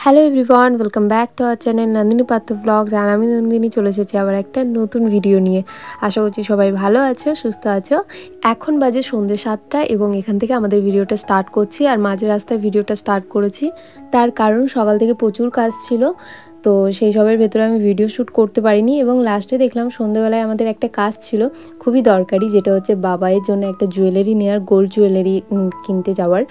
Hello everyone, welcome back to our channel Nandini পাত্র blogs. আর আমি নন্দিনী চলে এসেছি আবার একটা নতুন ভিডিও নিয়ে। আশা করছি সবাই ভালো আছো, সুস্থ আছো। এখন বাজে সন্ধ্যে 7টা এবং এখান থেকে আমাদের ভিডিওটা স্টার্ট করছি। আর মাঝে রাস্তায় ভিডিওটা স্টার্ট করেছি, তার কারণ সকাল থেকে প্রচুর কাজ ছিল, তো সেই সবের ভেতরে আমি ভিডিও শ্যুট করতে পারিনি। এবং লাস্টে দেখলাম সন্ধ্যেবেলায় আমাদের একটা কাজ ছিল খুবই দরকারি, যেটা হচ্ছে বাবাইয়ের জন্য একটা জুয়েলারি নেওয়ার, গোল্ড জুয়েলারি কিনতে যাওয়ার।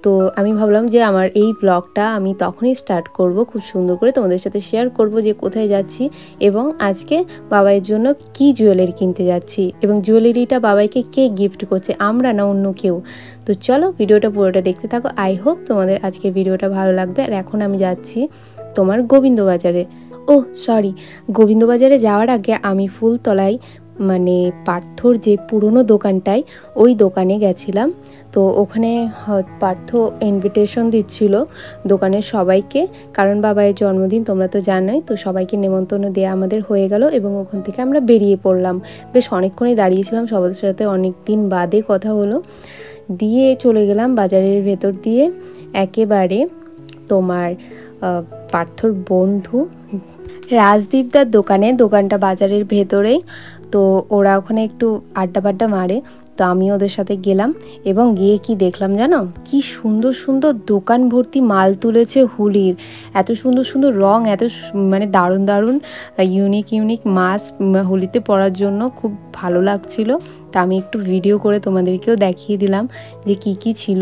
তো আমি ভাবলাম যে আমার এই ব্লগটা আমি তখনই স্টার্ট করব, খুব সুন্দর করে তোমাদের সাথে শেয়ার করব যে কোথায় যাচ্ছি এবং আজকে বাবাইয়ের জন্য কি জুয়েলারি কিনতে যাচ্ছি এবং জুয়েলারিটা বাবাইকে কে গিফট করছে, আমরা না অন্য কেউ। তো চলো ভিডিওটা পুরোটা দেখতে থাকো। আই হোপ তোমাদের আজকে ভিডিওটা ভালো লাগবে। আর এখন আমি যাচ্ছি তোমার গোবিন্দবাজারে। ও সরি, গোবিন্দবাজারে যাওয়ার আগে আমি ফুলতলায় মানে পার্থর যে পুরনো দোকানটায়, ওই দোকানে গেছিলাম। তো ওখানে পার্থ ইনভিটেশন দিচ্ছিল দোকানের সবাইকে, কারণ বাবাইয়ের জন্মদিন তোমরা তো জানোই। তো সবাইকে নেমন্তন্ন দেওয়া আমাদের হয়ে গেল এবং ওখান থেকে আমরা বেরিয়ে পড়লাম। বেশ অনেকক্ষণই দাঁড়িয়েছিলাম, সবার সাথে অনেক দিন বাদে কথা হলো। দিয়ে চলে গেলাম বাজারের ভেতর দিয়ে একেবারে তোমার পার্থর বন্ধু রাজদীপদার দোকানে। দোকানটা বাজারের ভেতরেই, তো ওরা ওখানে একটু আড্ডা বাড্ডা মারে। তো আমি ওদের সাথে গেলাম এবং গিয়ে কি দেখলাম জানো, কি সুন্দর সুন্দর দোকান ভর্তি মাল তুলেছে হুলির। এত সুন্দর সুন্দর রং, এত মানে দারুণ দারুণ ইউনিক মাছ হোলিতে পরার জন্য খুব ভালো লাগছিল। তা আমি একটু ভিডিও করে তোমাদেরকেও দেখিয়ে দিলাম যে কি ছিল।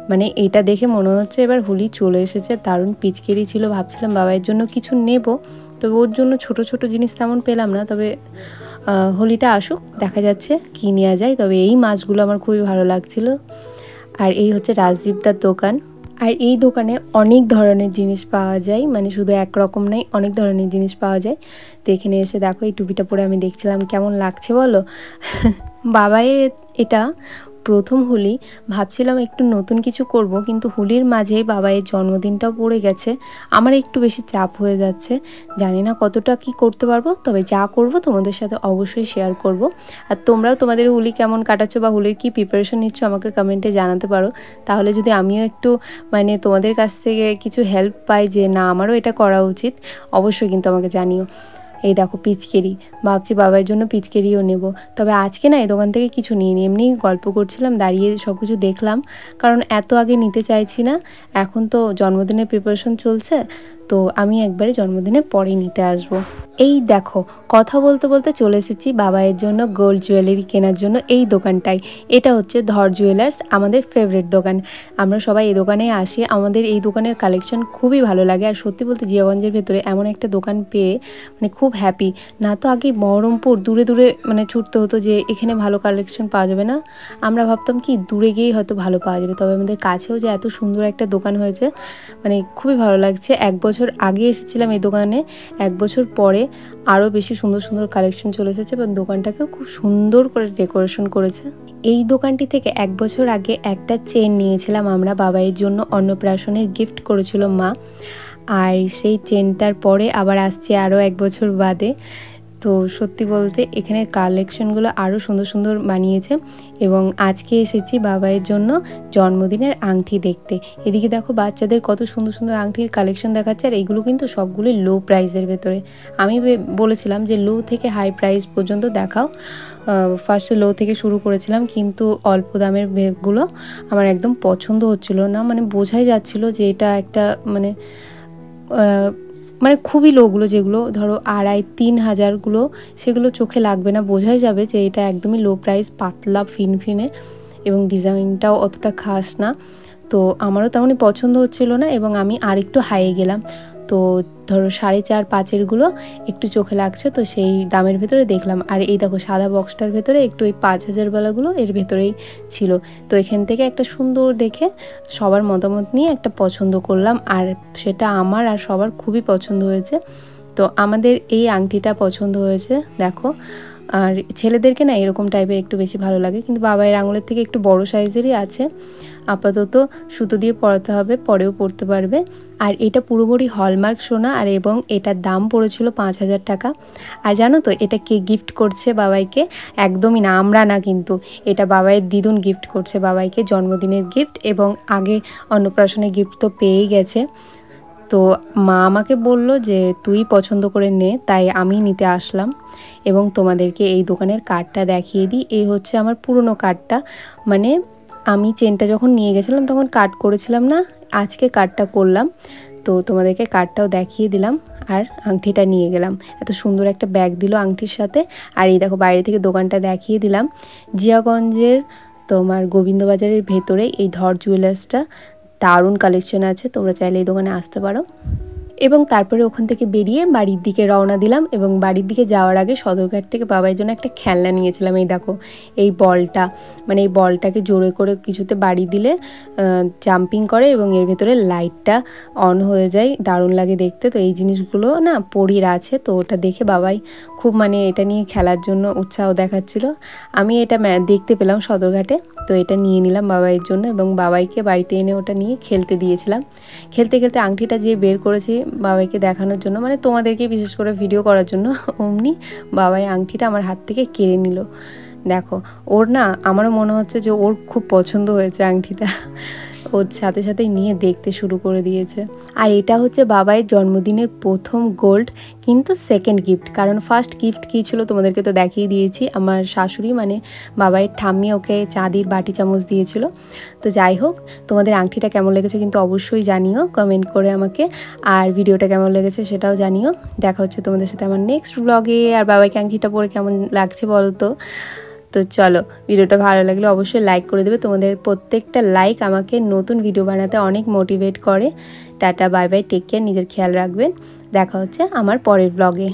মানে এটা দেখে মনে হচ্ছে এবার হোলি চলে এসেছে। দারুণ পিচকেরি ছিল, ভাবছিলাম বাবাইয়ের জন্য কিছু নেব, তবে ওর জন্য ছোট ছোট জিনিস তেমন পেলাম না। তবে হোলিটা আসুক, দেখা যাচ্ছে কী নেওয়া যায়। তবে এই মাছগুলো আমার খুবই ভালো লাগছিল। আর এই হচ্ছে রাজদীপদার দোকান। আর এই দোকানে অনেক ধরনের জিনিস পাওয়া যায়, মানে শুধু একরকম নয়, অনেক ধরনের জিনিস পাওয়া যায়। তো এখানে এসে দেখো এই টুপিটা পরে আমি দেখছিলাম কেমন লাগছে বলো। বাবাইয়ের এটা প্রথম হোলি, ভাবছিলাম একটু নতুন কিছু করব, কিন্তু হোলির মাঝে বাবাইয়ের জন্মদিনটাও পড়ে গেছে। আমার একটু বেশি চাপ হয়ে যাচ্ছে, জানি না কতটা কি করতে পারবো, তবে যা করব তোমাদের সাথে অবশ্যই শেয়ার করব। আর তোমরাও তোমাদের হোলি কেমন কাটাচ্ছো বা হোলির কি প্রিপারেশন নিচ্ছ আমাকে কমেন্টে জানাতে পারো। তাহলে যদি আমিও একটু মানে তোমাদের কাছ থেকে কিছু হেল্প পাই যে না আমারও এটা করা উচিত, অবশ্যই কিন্তু আমাকে জানিও। এই দেখো পিচকেরি, ভাবছি বাবার জন্য পিচকেরিও নেব। তবে আজকে না এই দোকান থেকে কিছু নিইনি, এমনি গল্প করছিলাম দাঁড়িয়ে, সব কিছু দেখলাম। কারণ এত আগে নিতে চাইছি না, এখন তো জন্মদিনের প্রিপারেশন চলছে, তো আমি একবারে জন্মদিনের পরেই নিতে আসবো। এই দেখো কথা বলতে বলতে চলে এসেছি বাবাইয়ের জন্য গোল্ড জুয়েলারি কেনার জন্য এই দোকানটায়। এটা হচ্ছে ধর জুয়েলার্স, আমাদের ফেভারিট দোকান। আমরা সবাই এই দোকানে আসি, আমাদের এই দোকানের কালেকশন খুবই ভালো লাগে। আর সত্যি বলতে জিয়াগঞ্জের ভেতরে এমন একটা দোকান পেয়ে মানে খুব হ্যাপি। না তো আগে বহরমপুর দূরে দূরে মানে ছুটতে হতো যে এখানে ভালো কালেকশন পাওয়া যাবে না, আমরা ভাবতাম কি দূরে গিয়েই হয়তো ভালো পাওয়া যাবে। তবে আমাদের কাছেও যে এত সুন্দর একটা দোকান হয়েছে, মানে খুবই ভালো লাগছে। 1 বছর আগে এসেছিলাম এই দোকানে, 1 বছর পরে আরও বেশি সুন্দর সুন্দর কালেকশন চলে এসেছে এবং দোকানটাকে খুব সুন্দর করে ডেকোরেশন করেছে। এই দোকানটি থেকে 1 বছর আগে একটা চেন নিয়েছিলাম আমরা, বাবাইয়ের জন্য অন্নপ্রাশনের গিফট করেছিল মা। আর সেই চেনটার পরে আবার আসছে আরও 1 বছর বাদে। তো সত্যি বলতে এখানের কালেকশনগুলো আরও সুন্দর সুন্দর বানিয়েছে। এবং আজকে এসেছি বাবাইয়ের জন্য জন্মদিনের আংটি দেখতে। এদিকে দেখো বাচ্চাদের কত সুন্দর সুন্দর আংটির কালেকশন দেখাচ্ছে, আর এইগুলো কিন্তু সবগুলোই লো প্রাইসের ভেতরে। আমি বলেছিলাম যে লো থেকে হাই প্রাইস পর্যন্ত দেখাও, ফার্স্টে লো থেকে শুরু করেছিলাম, কিন্তু অল্প দামের ব্যাগগুলো আমার একদম পছন্দ হচ্ছিল না। মানে বোঝাই যাচ্ছিল যে এটা একটা মানে মানে খুবই লোগুলো, যেগুলো ধরো 2,500-3 হাজারগুলো, সেগুলো চোখে লাগবে না, বোঝাই যাবে যে এটা একদমই লো প্রাইস, পাতলা ফিনফিনে এবং ডিজাইনটাও অতটা খাস না। তো আমারও তেমনই পছন্দ হচ্ছিল না এবং আমি আরেকটু হাইয়ে গেলাম। তো ধরো 4.5-5-এরগুলো একটু চোখে লাগছে, তো সেই দামের ভেতরে দেখলাম। আর এই দেখো সাদা বক্সটার ভেতরে একটু ওই 5,000 এর ভেতরেই ছিল। তো এখান থেকে একটা সুন্দর দেখে সবার মতামত নিয়ে একটা পছন্দ করলাম, আর সেটা আমার আর সবার খুবই পছন্দ হয়েছে। তো আমাদের এই আংটিটা পছন্দ হয়েছে দেখো। আর ছেলেদেরকে না এরকম টাইপের একটু বেশি ভালো লাগে, কিন্তু বাবাইয়ের আঙুলের থেকে একটু বড় সাইজেরই আছে। আপাতত সুতো দিয়ে পরাতে হবে, পরেও পরতে পারবে। আর এটা পুরোপুরি হলমার্ক সোনা, আর এবং এটার দাম পড়েছিল 5,000 টাকা। আর জানো তো এটা কে গিফট করছে বাবাইকে? একদমই না, আমরা না, কিন্তু এটা বাবাইয়ের দিদুন গিফট করছে বাবাইকে জন্মদিনের গিফট, এবং আগে অন্নপ্রাশনের গিফট তো পেয়েই গেছে। তো মা আমাকে বলল যে তুই পছন্দ করে নে, তাই আমি নিতে আসলাম এবং তোমাদেরকে এই দোকানের কার্ডটা দেখিয়ে দিই। এই হচ্ছে আমার পুরনো কার্ডটা, মানে আমি চেনটা যখন নিয়ে গেছিলাম তখন কাট করেছিলাম না, আজকে কাটটা করলাম। তো তোমাদেরকে কার্ডটাও দেখিয়ে দিলাম আর আংটিটা নিয়ে গেলাম। এত সুন্দর একটা ব্যাগ দিল আংটির সাথে। আর এই দেখো বাইরে থেকে দোকানটা দেখিয়ে দিলাম। জিয়াগঞ্জের তোমার গোবিন্দবাজারের ভেতরে এই ধর জুয়েলার্সটা, দারুণ কালেকশন আছে, তোমরা চাইলে এই দোকানে আসতে পারো। এবং তারপরে ওখান থেকে বেরিয়ে বাড়ির দিকে রওনা দিলাম এবং বাড়ির দিকে যাওয়ার আগে সদরঘাট থেকে বাবার জন্য একটা খেলনা নিয়েছিলাম। এই দেখো এই বলটা, মানে এই বলটাকে জোরে করে কিছুতে বাড়ি দিলে জাম্পিং করে এবং এর ভেতরে লাইটটা অন হয়ে যায়, দারুণ লাগে দেখতে। তো এই জিনিসগুলো না পরীর আছে, তো ওটা দেখে বাবাই খুব মানে এটা নিয়ে খেলার জন্য উৎসাহ দেখাচ্ছিল। আমি এটা দেখতে পেলাম সদরঘাটে, তো এটা নিয়ে নিলাম বাবাইয়ের জন্য এবং বাবাইকে বাড়িতে এনে ওটা নিয়ে খেলতে দিয়েছিলাম। খেলতে খেলতে আংটিটা যে বের করেছি বাবাইকে দেখানোর জন্য, মানে তোমাদেরকে বিশেষ করে ভিডিও করার জন্য, অমনি বাবাই আংটিটা আমার হাত থেকে কেড়ে নিল। দেখো ওর না, আমারও মনে হচ্ছে যে ওর খুব পছন্দ হয়েছে আংটিটা, ওর সাথে সাথেই নিয়ে দেখতে শুরু করে দিয়েছে। আর এটা হচ্ছে বাবাইয়ের জন্মদিনের প্রথম গোল্ড, কিন্তু সেকেন্ড গিফট, কারণ ফার্স্ট গিফট কী ছিল তোমাদেরকে তো দেখিয়ে দিয়েছি। আমার শাশুড়ি মানে বাবাইয়ের ঠাম্মি ওকে চাঁদির বাটি চামচ দিয়েছিল। তো যাই হোক, তোমাদের আংটিটা কেমন লেগেছে কিন্তু অবশ্যই জানিও কমেন্ট করে আমাকে, আর ভিডিওটা কেমন লেগেছে সেটাও জানিও। দেখা হচ্ছে তোমাদের সাথে আমার নেক্সট ব্লগে। আর বাবাইকে আংটিটা পরে কেমন লাগছে বলো তো। তো চলো, ভিডিওটা ভালো লাগলে অবশ্যই লাইক করে দেবে। তোমাদের প্রত্যেকটা লাইক আমাকে নতুন ভিডিও বানাতে অনেক মোটিভেট করে। Tata, bye bye, take care, নিজের খেয়াল রাখবেন। দেখা হচ্ছে আমার পরের ব্লগে।